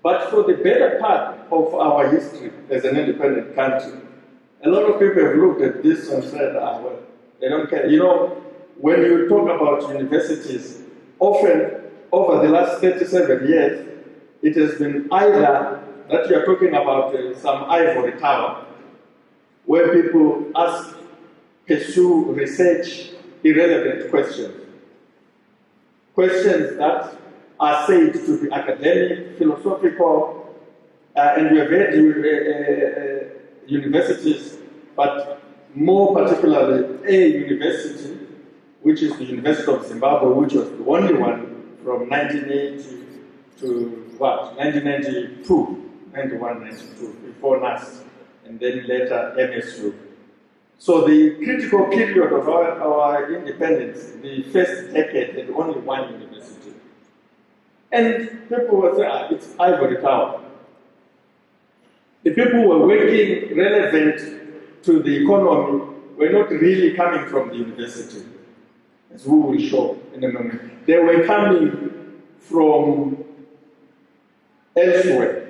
But for the better part of our history as an independent country, a lot of people have looked at this and said, well, they don't care. You know, when you talk about universities, often over the last 37 years, it has been either that you are talking about some ivory tower, where people pursue research irrelevant questions. Questions that are said to be academic, philosophical, and we have had universities, but more particularly a university, which is the University of Zimbabwe, which was the only one from 1980 to what? 1992, 91, 92, before NAS, and then later MSU. So the critical period of our independence, the first decade, had only one university. And people were saying, it's ivory tower. The people who were working relevant to the economy were not really coming from the university, as we will show in a moment. They were coming from elsewhere.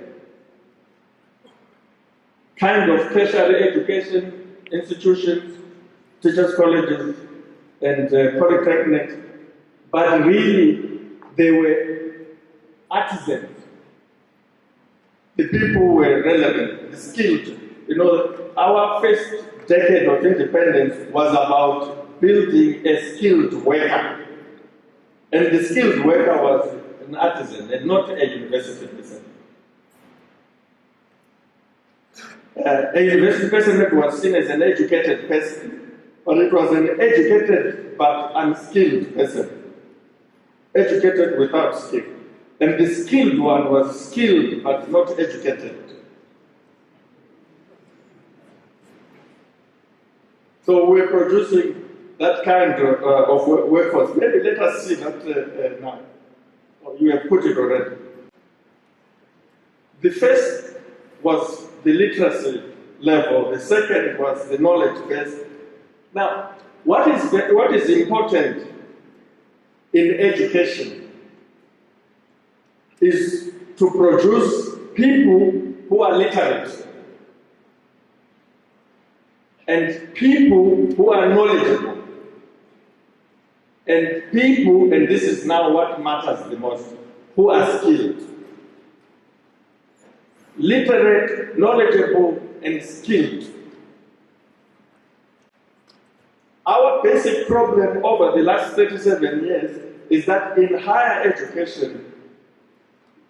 Kind of tertiary education institutions, teachers' colleges, and polytechnics, but really they were artisans. The people who were relevant, the skilled. You know, our first decade of independence was about building a skilled worker. And the skilled worker was an artisan and not a university person. A university person was seen as an educated person, but it was an educated but unskilled person. Educated without skill. And the skilled one was skilled but not educated. So we're producing that kind of workforce. Maybe let us see that now. Oh, you have put it already. The first was the literacy level. The second was the knowledge base. Now, what is important in education is to produce people who are literate and people who are knowledgeable and people, and this is now what matters the most, who are skilled. Literate, knowledgeable, and skilled. Our basic problem over the last 37 years is that in higher education,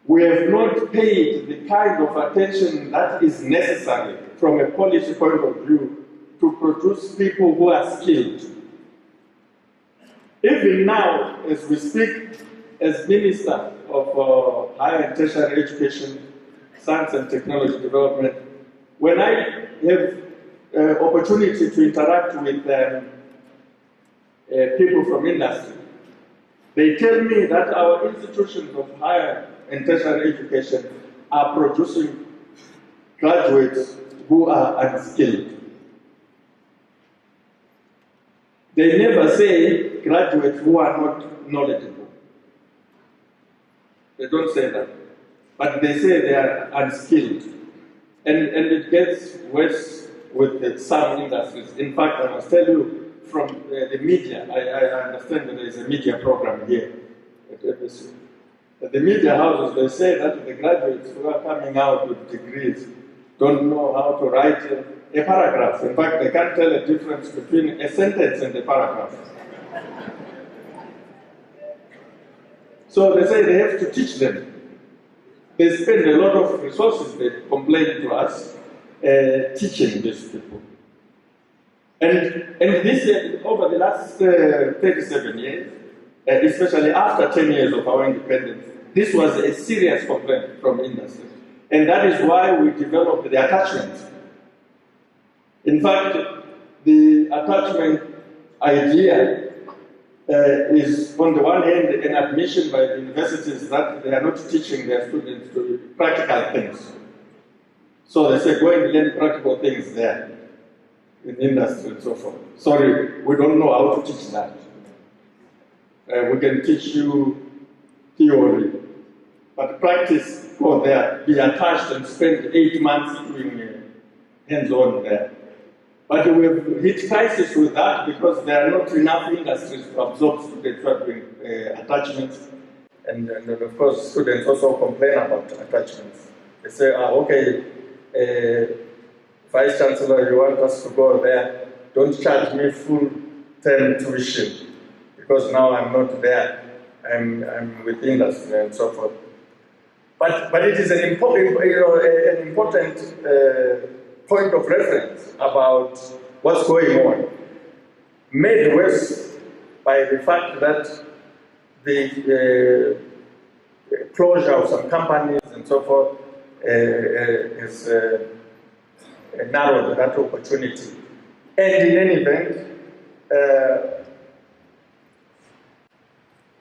we have not paid the kind of attention that is necessary from a policy point of view to produce people who are skilled. Even now, as we speak, as Minister of Higher and Tertiary Education, Science and Technology Development, when I have opportunity to interact with people from industry, they tell me that our institutions of higher and tertiary education are producing graduates who are unskilled. They never say graduates who are not knowledgeable. They don't say that. But they say they are unskilled. And it gets worse with some industries. In fact, I must tell you from the media, I understand that there is a media program here at FSU. At the media houses, they say that the graduates who are coming out with degrees don't know how to write a paragraph. In fact, they can't tell the difference between a sentence and a paragraph. So they say they have to teach them. They spend a lot of resources, they complain to us, teaching these people. And this year, over the last 37 years, especially after 10 years of our independence, this was a serious complaint from industry. And that is why we developed the attachment. In fact, the attachment idea is, on the one hand, an admission by the universities that they are not teaching their students to do practical things. So they say, go and learn practical things there, in industry and so forth. Sorry, we don't know how to teach that. We can teach you theory, but practice go there, be attached and spend 8 months doing hands-on there. But we've hit crisis with that because there are not enough industries to absorb students who are doing attachments. And of course, students also complain about attachments. They say, okay, Vice Chancellor, you want us to go there, don't charge me full-term tuition because now I'm not there, I'm with industry and so forth. But it is an important, point of reference about what's going on, made worse by the fact that the closure of some companies and so forth has narrowed that opportunity. And in any event,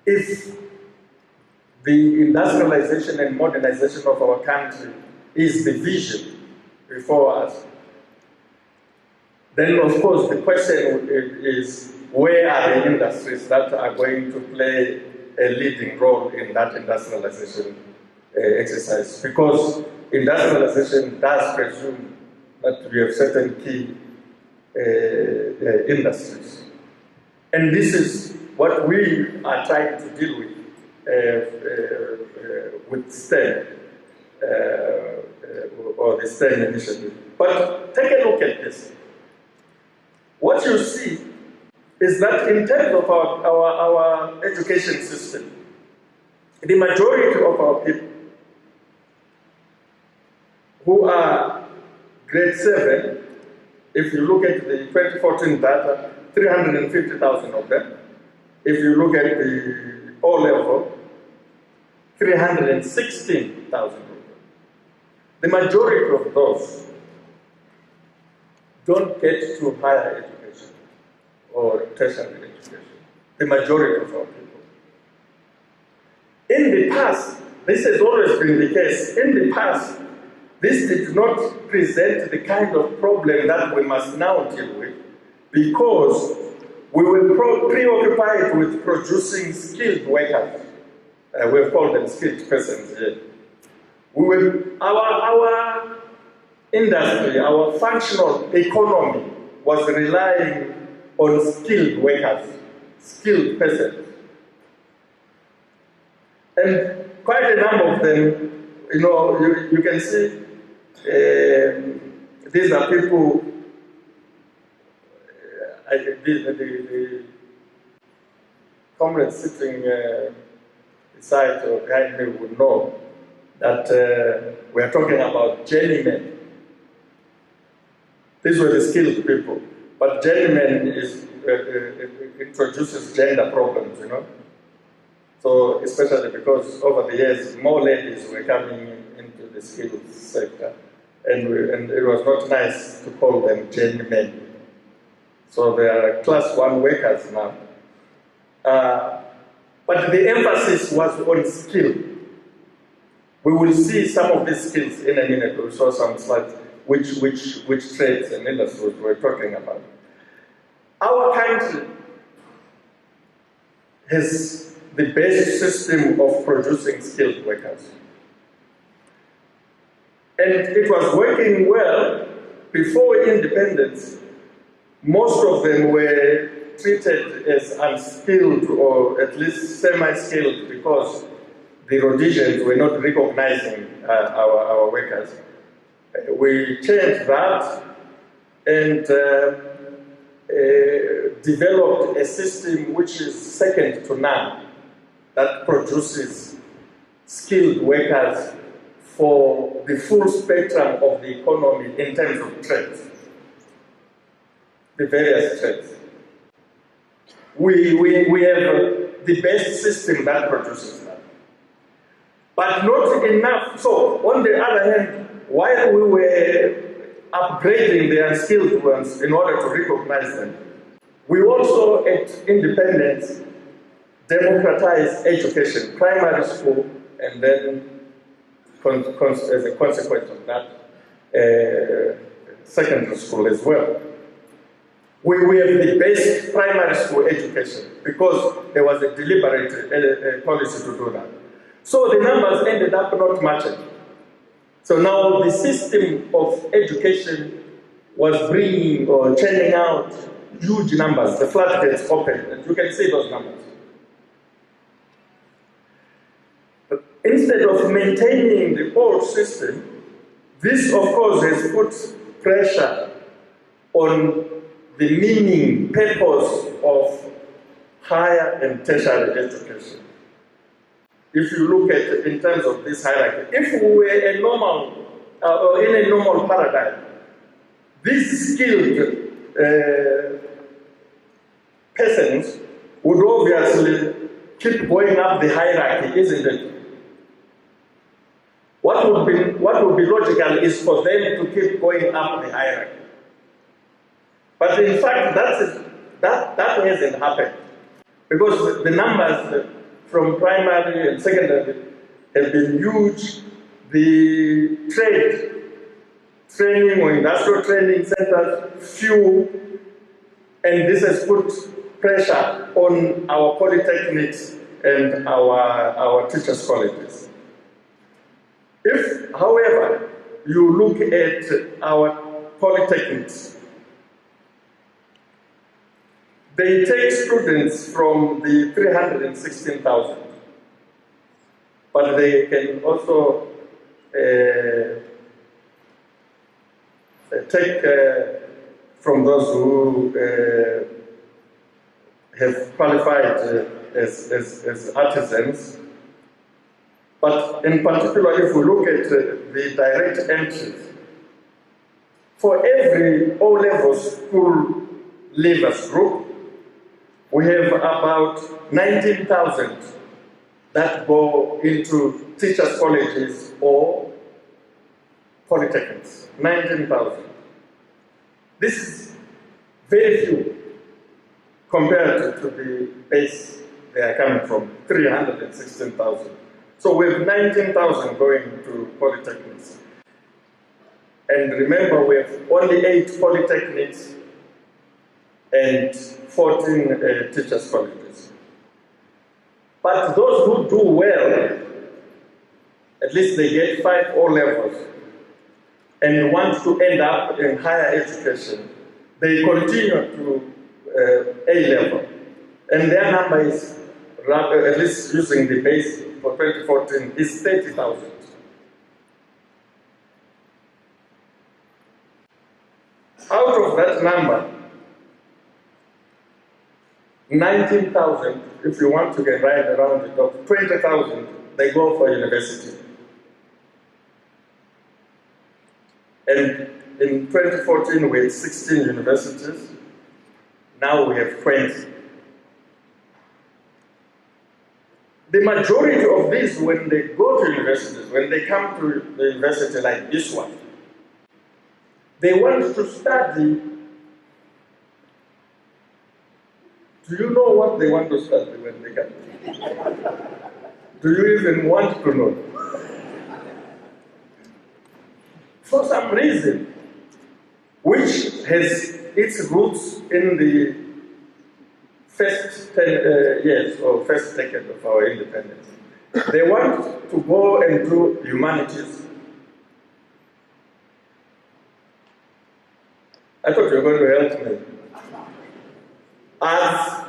if the industrialization and modernization of our country is the vision before us, then of course the question is, where are the industries that are going to play a leading role in that industrialization exercise? Because industrialization does presume that we have certain key industries. And this is what we are trying to deal with STEM, or the STEM initiative. But take a look at this. What you see is that in terms of our education system, the majority of our people who are grade 7, if you look at the 2014 data, 350,000 of them. If you look at the O-level, 316,000 of them. The majority of those don't get to higher education or tertiary education. The majority of our people. In the past, this has always been the case. In the past, this did not present the kind of problem that we must now deal with, because we were preoccupied with producing skilled workers. We've called them skilled persons here. Our industry, our functional economy was relying on skilled workers, skilled persons. And quite a number of them, you can see these are people, the comrades sitting beside or behind me would know that we are talking about journeymen. These were the skilled people, but journeymen introduces gender problems, So especially because over the years, more ladies were coming into the skilled sector, and it was not nice to call them journeymen. So they are class 1 workers now. But the emphasis was on skill. We will see some of these skills in a minute. We saw some slides which trades and industries we're talking about. Our country has the best system of producing skilled workers. And it was working well before independence. Most of them were treated as unskilled or at least semi-skilled because the Rhodesians were not recognizing our workers. We changed that and developed a system which is second to none, that produces skilled workers for the full spectrum of the economy in terms of trades, the various trades. We have the best system that produces that. But not enough. So, on the other hand, while we were upgrading the unskilled ones in order to recognize them, we also, at independence, democratized education, primary school, and then, as a consequence of that, secondary school as well. We have the best primary school education because there was a deliberate policy to do that. So the numbers ended up not matching. So now the system of education was bringing or churning out huge numbers. The floodgates opened, and you can see those numbers. But instead of maintaining the old system, this of course has put pressure on the meaning, purpose of higher and tertiary education. If you look at it in terms of this hierarchy, if we were a normal, or in a normal paradigm, these skilled persons would obviously keep going up the hierarchy, isn't it? What would be logical is for them to keep going up the hierarchy. But in fact, that hasn't happened. Because the numbers from primary and secondary have been huge. The training or industrial training centers, few, and this has put pressure on our polytechnics and our teachers' colleges. If, however, you look at our polytechnics, they take students from the 316,000, but they can also take from those who have qualified as artisans. But in particular, if we look at the direct entries, for every O-level school leavers group, we have about 19,000 that go into teachers' colleges or polytechnics. 19,000. This is very few compared to the base they are coming from, 316,000. So we have 19,000 going to polytechnics. And remember, we have only 8 polytechnics and 14 teachers' colleges. But those who do well, at least they get 5 O-levels and want to end up in higher education, they continue to A-level. And their number is, at least using the base for 2014, is 30,000. Out of that number, 19,000, if you want to get right around it, of 20,000, they go for university. And in 2014, we had 16 universities. Now we have 20. The majority of these, when they go to universities, when they come to the university like this one, they want to study. Do you know what they want to study when they come? Do you even want to know? For some reason, which has its roots in the first 10 years or first decade of our independence, they want to go and do humanities. I thought you were going to help me. As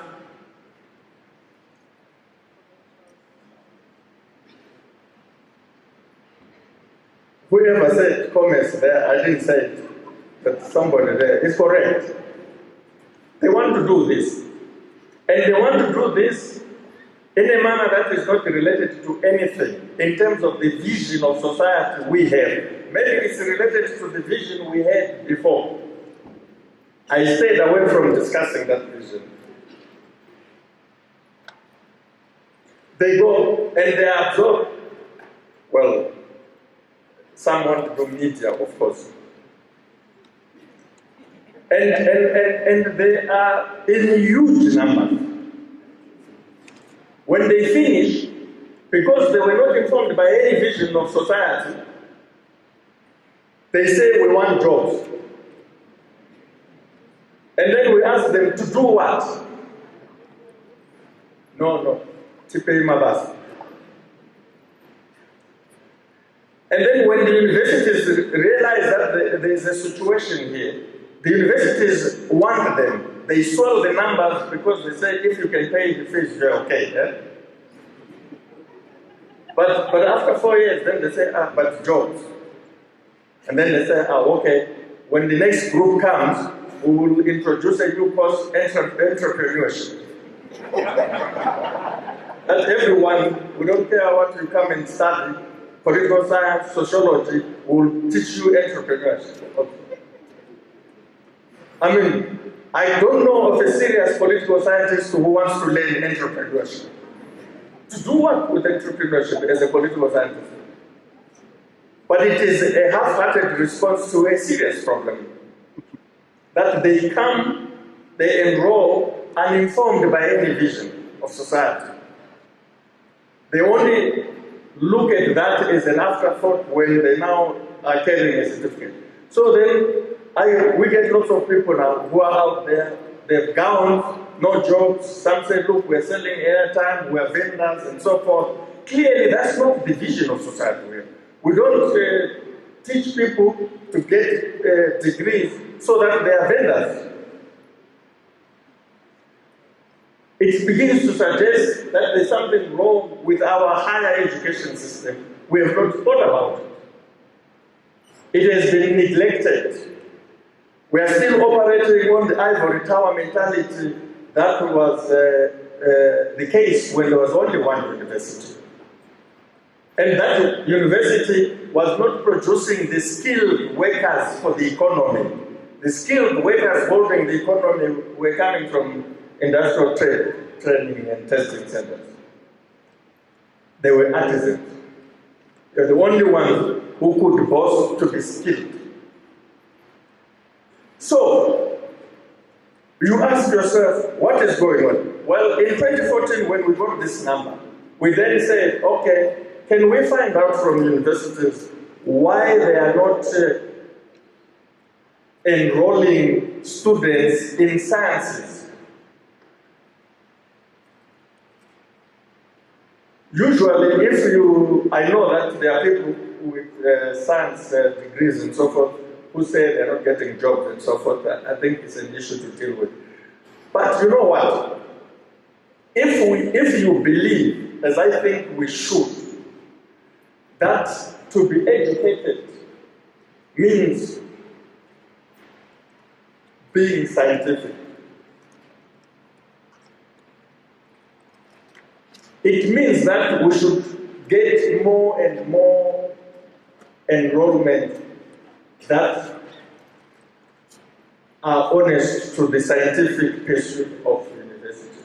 whoever said commerce there, I didn't say it, but somebody there is correct. They want to do this. And they want to do this in a manner that is not related to anything in terms of the vision of society we have. Maybe it's related to the vision we had before. I stayed away from discussing that vision. They go and they absorb, well, some want to do media, of course. And they are in huge numbers. When they finish, because they were not informed by any vision of society, they say we want jobs. And then we ask them to do what? No, to pay my bus. And then when the universities realize that there is a situation here, the universities want them. They swell the numbers because they say if you can pay the fees, you're okay. Yeah? But after 4 years, then they say, but jobs. And then they say, okay, when the next group comes, we will introduce a new course, entrepreneurship. That everyone, we don't care what you come and study, political science, sociology, will teach you entrepreneurship. Okay. I mean, I don't know of a serious political scientist who wants to learn entrepreneurship. To do what with entrepreneurship as a political scientist? But it is a half-hearted response to a serious problem. That they come, they enroll, uninformed by any vision of society. They only look at that as an afterthought when they now are carrying a certificate. So then we get lots of people now who are out there, they've gowns, no jobs. Some say, look, we're selling airtime, we're vendors, and so forth. Clearly, that's not the vision of society. We don't teach people to get degrees so that they are vendors. It begins to suggest that there's something wrong with our higher education system. We have not thought about it. It has been neglected. We are still operating on the ivory tower mentality that was the case when there was only one university. And that university was not producing the skilled workers for the economy. The skilled workers holding the economy were coming from industrial training and testing centers. They were artisans. They were the only ones who could boast to be skilled. So, you ask yourself, what is going on? Well, in 2014, when we got this number, we then said, okay, can we find out from universities why they are not enrolling students in sciences? Usually, I know that there are people with science degrees and so forth who say they're not getting jobs and so forth. I think it's an issue to deal with. But you know what? If you believe, as I think we should, that to be educated means being scientific. It means that we should get more and more enrollment that are honest to the scientific pursuit of university.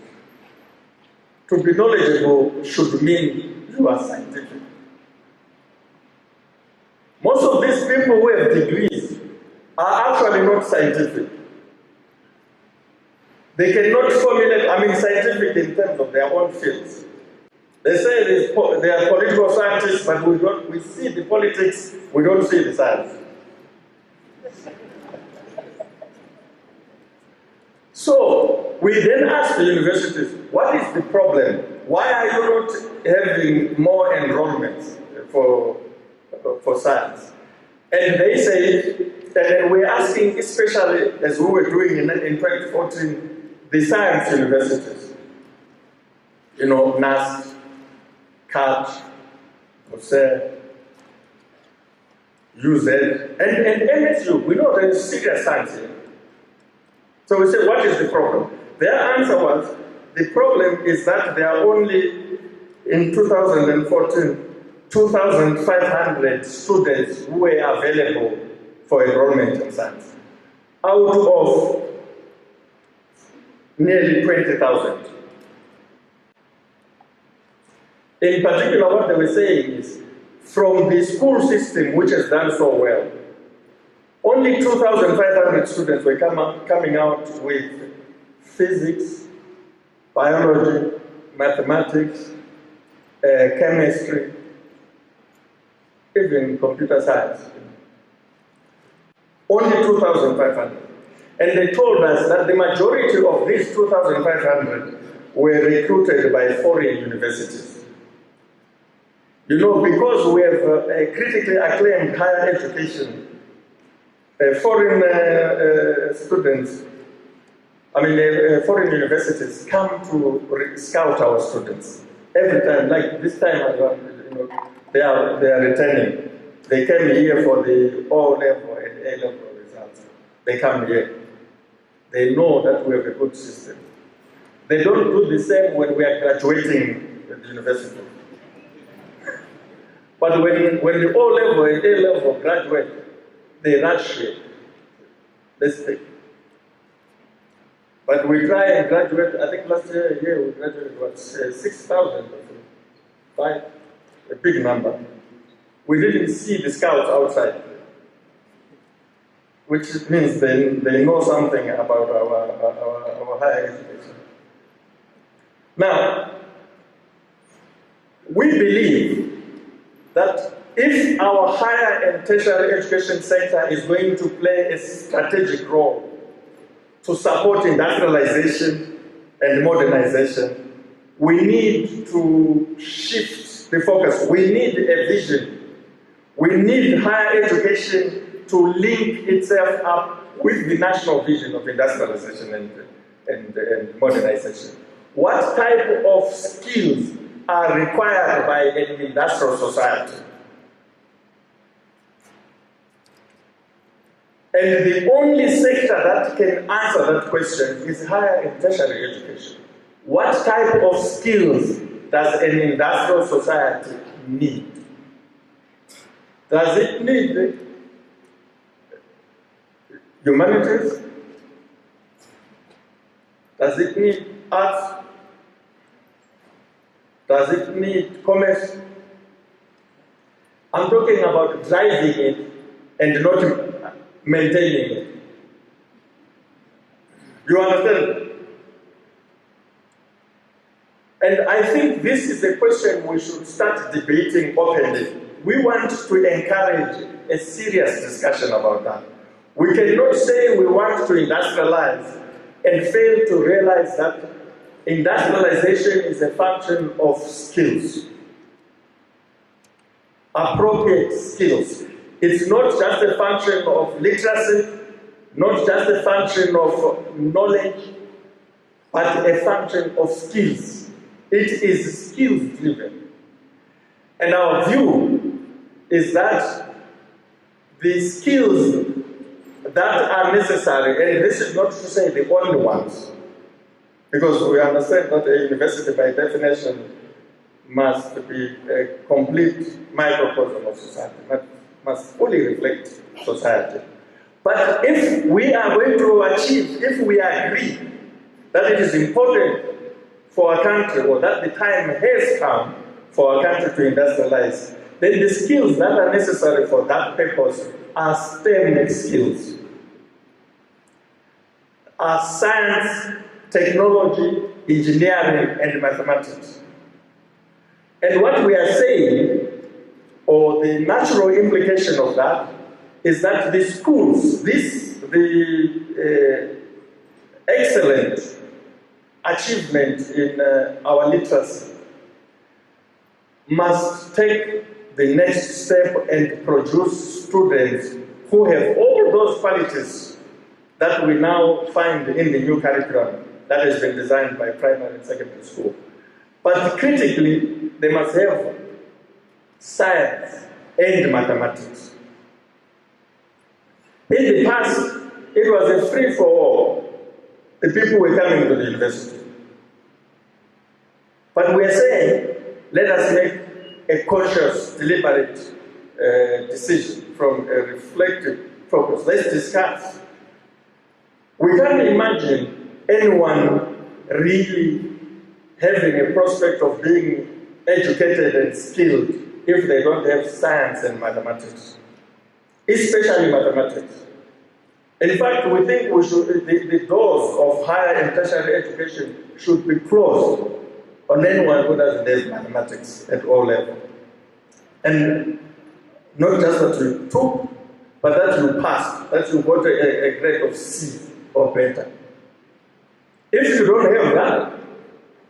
To be knowledgeable should mean you are scientific. Most of these people who have degrees are actually not scientific. They cannot formulate, scientific in terms of their own fields. They say they are political scientists, but we see the politics, we don't see the science. So, we then ask the universities, what is the problem? Why are you not having more enrollments for science? And they say, and we're asking, especially as we were doing in 2014, the science universities. You know, NAS, CAT, UZ, and MSU. We know there is serious science here. So we say, what is the problem? Their answer was, the problem is that there are only, in 2014, 2,500 students who were available for enrollment in science, out of nearly 20,000. In particular, what they were saying is, from the school system, which has done so well, only 2,500 students were coming out with physics, biology, mathematics, chemistry, even computer science. Only 2,500. And they told us that the majority of these 2,500 were recruited by foreign universities. You know, because we have a critically acclaimed higher education, foreign students, foreign universities come to scout our students. Every time, like this time, they are returning. They came here for the O-level and A-level results. They come here. They know that we have a good system. They don't do the same when we are graduating at the university. But when the O-level and A-level graduate, they rush here. Let's take. But we try and graduate, I think last year we graduated, 6,000 or so. A big number. We didn't see the scouts outside, which means they know something about our higher education. Now, we believe that if our higher and tertiary education sector is going to play a strategic role to support industrialization and modernization, we need to shift the focus. We need a vision. We need higher education to link itself up with the national vision of industrialization and modernization. What type of skills are required by an industrial society? And the only sector that can answer that question is higher and tertiary education. What type of skills does an industrial society need? Does it need humanities? Does it need arts? Does it need commerce? I'm talking about driving it and not maintaining it. You understand? And I think this is a question we should start debating openly. We want to encourage a serious discussion about that. We cannot say we want to industrialize and fail to realize that industrialization is a function of skills, appropriate skills. It's not just a function of literacy, not just a function of knowledge, but a function of skills. It is skills driven. And our view is that the skills that are necessary, and this is not to say the only ones, because we understand that a university by definition must be a complete microcosm of society, must fully reflect society. But if we are going to achieve, if we agree that it is important for a country, or that the time has come for a country to industrialize, then the skills that are necessary for that purpose are STEM skills. Are science, technology, engineering, and mathematics. And what we are saying, or the natural implication of that, is that the schools, the excellent achievement in our literacy, must take the next step and produce students who have all those qualities that we now find in the new curriculum that has been designed by primary and secondary school. But critically, they must have science and mathematics. In the past, it was a free-for-all. The people were coming to the university. But we are saying, let us make a conscious, deliberate decision from a reflective focus. Let's discuss. We can't imagine anyone really having a prospect of being educated and skilled if they don't have science and mathematics, especially mathematics. In fact, we think we should, the doors of higher and tertiary education should be closed on anyone who doesn't have mathematics at all levels. And not just that you took, but that you passed, that you got a grade of C or better. If you don't have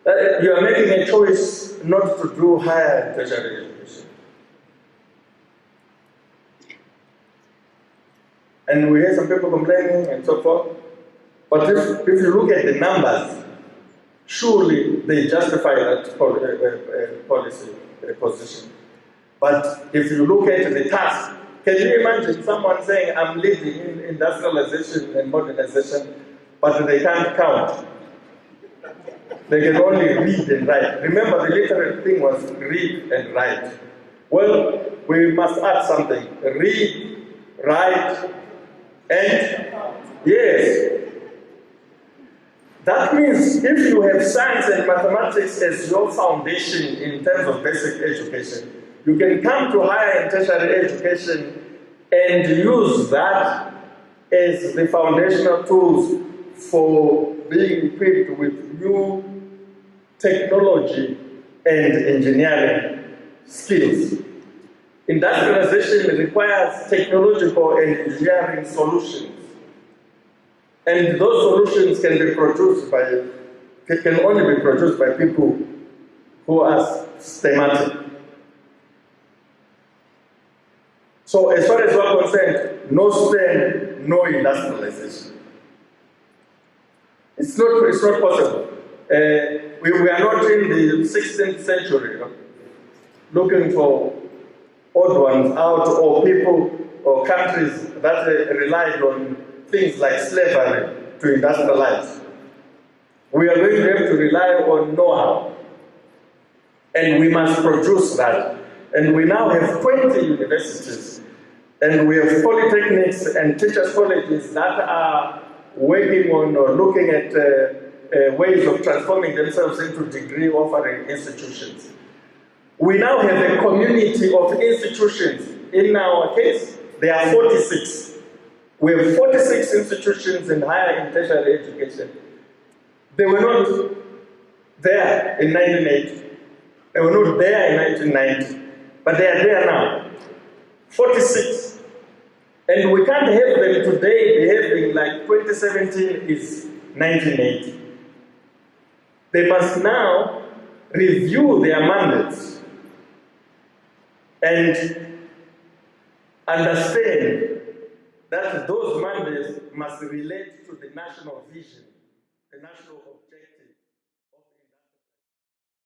that, you are making a choice not to do higher tertiary education. And we hear some people complaining and so forth. But if you look at the numbers, surely they justify that policy position. But if you look at the task, can you imagine someone saying, I'm leading in industrialization and modernization, but they can't count? They can only read and write. Remember, the literal thing was read and write. Well, we must add something. Read, write, and yes. That means if you have science and mathematics as your foundation in terms of basic education, you can come to higher and tertiary education and use that as the foundational tools for being equipped with new technology and engineering skills. Industrialization requires technological and engineering solutions. And those solutions can only be produced by people who are systematic. So as far as we're concerned, no STEM, no industrialization. It's not possible. We are not in the 16th century, looking for odd ones out, or people or countries that relied on things like slavery to industrialize. We are going to have to rely on know-how. And we must produce that. And we now have 20 universities. And we have polytechnics and teachers' colleges that are working on or looking at ways of transforming themselves into degree-offering institutions. We now have a community of institutions. In our case, there are 46. We have 46 institutions in higher and tertiary education. They were not there in 1980. They were not there in 1990. But they are there now. 46. And we can't have them today behaving like 2017 is 1980. They must now review their mandates and understand that those mandates must relate to the national vision, the national objective.